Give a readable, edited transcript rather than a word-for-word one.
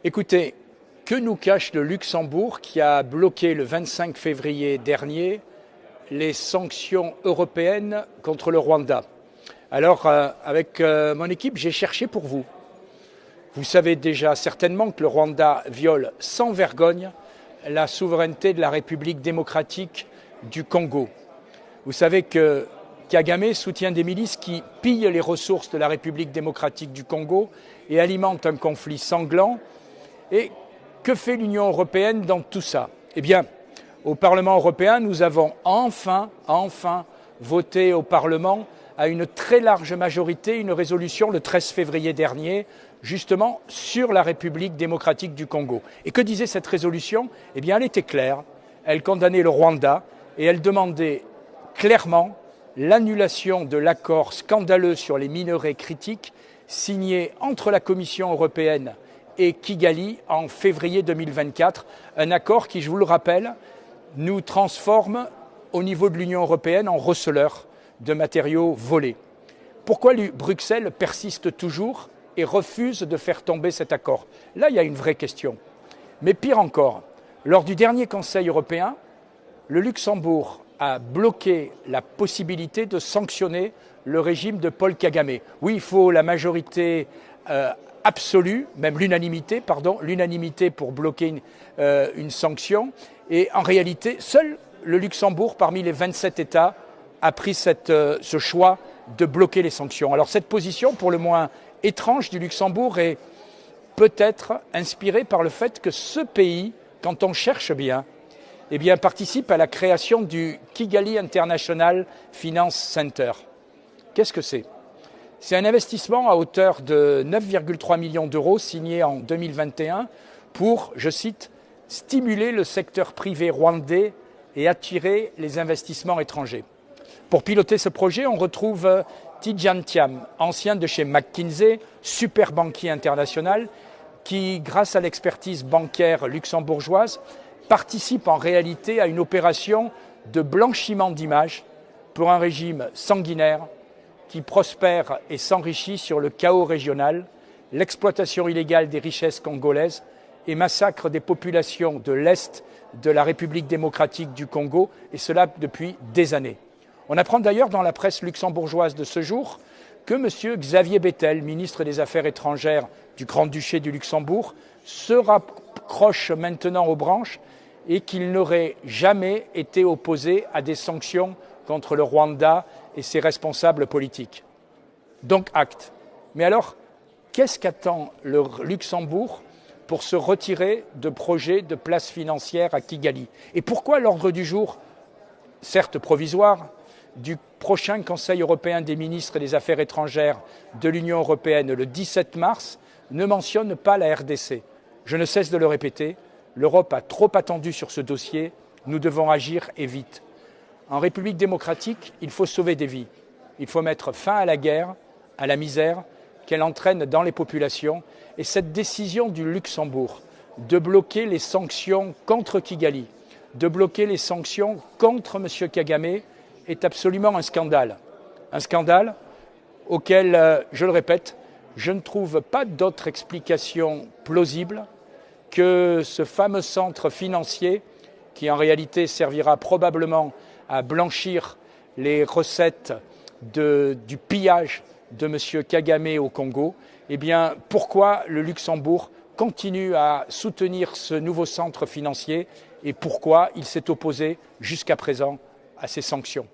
Écoutez, que nous cache le Luxembourg qui a bloqué le 25 février dernier les sanctions européennes contre le Rwanda? Alors, avec mon équipe, j'ai cherché pour vous. Vous savez déjà certainement que le Rwanda viole sans vergogne la souveraineté de la République démocratique du Congo. Vous savez que Kagame soutient des milices qui pillent les ressources de la République démocratique du Congo et alimentent un conflit sanglant. Et que fait l'Union européenne dans tout ça? Eh bien, au Parlement européen, nous avons enfin voté au Parlement à une très large majorité une résolution le 13 février dernier, justement sur la République démocratique du Congo. Et que disait cette résolution? Eh bien, elle était claire. Elle condamnait le Rwanda et elle demandait clairement l'annulation de l'accord scandaleux sur les minerais critiques signé entre la Commission européenne et Kigali en février 2024, un accord qui, je vous le rappelle, nous transforme au niveau de l'Union européenne en receleurs de matériaux volés. Pourquoi Bruxelles persiste toujours et refuse de faire tomber cet accord? Là, il y a une vraie question. Mais pire encore, lors du dernier Conseil européen, le Luxembourg a bloqué la possibilité de sanctionner le régime de Paul Kagame. Oui, il faut la majorité absolue, même l'unanimité pour bloquer une sanction. Et en réalité, seul le Luxembourg, parmi les 27 États, a pris ce choix de bloquer les sanctions. Alors cette position, pour le moins étrange du Luxembourg, est peut-être inspirée par le fait que ce pays, quand on cherche bien, eh bien, participe à la création du Kigali International Finance Center. Qu'est-ce que c'est? C'est un investissement à hauteur de 9,3 millions d'euros signé en 2021 pour, je cite, stimuler le secteur privé rwandais et attirer les investissements étrangers. Pour piloter ce projet, on retrouve Tidjane Thiam, ancien de chez McKinsey, super banquier international, qui, grâce à l'expertise bancaire luxembourgeoise, participe en réalité à une opération de blanchiment d'images pour un régime sanguinaire qui prospère et s'enrichit sur le chaos régional, l'exploitation illégale des richesses congolaises et massacre des populations de l'Est de la République démocratique du Congo, et cela depuis des années. On apprend d'ailleurs dans la presse luxembourgeoise de ce jour que M. Xavier Bettel, ministre des Affaires étrangères du Grand-Duché du Luxembourg, se raccroche maintenant aux branches et qu'il n'aurait jamais été opposé à des sanctions contre le Rwanda et ses responsables politiques. Donc acte. Mais alors, qu'est-ce qu'attend le Luxembourg pour se retirer de projets de place financière à Kigali? Et pourquoi l'ordre du jour, certes provisoire, du prochain Conseil européen des ministres des Affaires étrangères de l'Union européenne le 17 mars ne mentionne pas la RDC? Je ne cesse de le répéter, l'Europe a trop attendu sur ce dossier, nous devons agir et vite. En République démocratique, il faut sauver des vies. Il faut mettre fin à la guerre, à la misère qu'elle entraîne dans les populations. Et cette décision du Luxembourg de bloquer les sanctions contre Kigali, de bloquer les sanctions contre M. Kagame est absolument un scandale. Un scandale auquel, je le répète, je ne trouve pas d'autre explication plausible que ce fameux centre financier qui en réalité servira probablement à blanchir les recettes du pillage de M. Kagame au Congo. Eh bien, pourquoi le Luxembourg continue à soutenir ce nouveau centre financier et pourquoi il s'est opposé jusqu'à présent à ces sanctions?